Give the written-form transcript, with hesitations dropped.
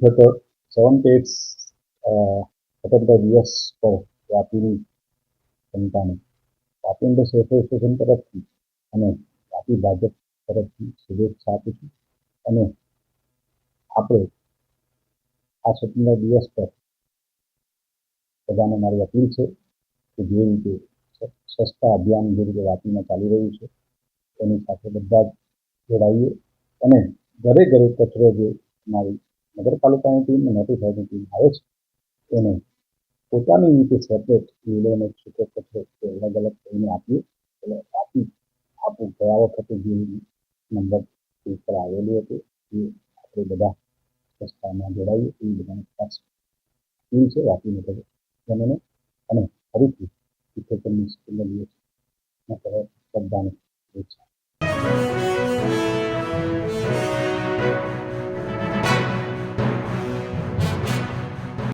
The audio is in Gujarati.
ગત 78 સ્વતંત્ર દિવસ પર વાપીની જનતાને વાપી ઇન્ડસ્ટ્રી એસોસિએશન તરફથી અને વાપી ભાજપ તરફથી શુભેચ્છા આપું છું. અને આપણે આ સ્વતંત્ર દિવસ પર બધાને મારી અપીલ છે કે જે રીતે સ્વચ્છતા અભિયાન જે રીતે વાપીમાં ચાલી રહ્યું છે એની સાથે બધા જ જોડાઈએ અને ઘરે ઘરે કચરો જે અમારી નગરપાલિકાની ટીમ અને નોટિફાઈડની ટીમ આવે છે એને પોતાની રીતે સેપરેટ લીલો અને સૂકો કચરો અલગ અલગ કરીને આપીએ. એટલે વાપી આપણું ગયા વખતે જે નંબર ઉપર આવેલું હતું એ આપણે બધા સ્વચ્છતામાં જોડાઈએ એ બધાને ખાસ અપીલ છે વાપી નગરજનોને. અને ફરીથી 78મી સ્વતંત્ર દિવસના બધાને શુભેચ્છા.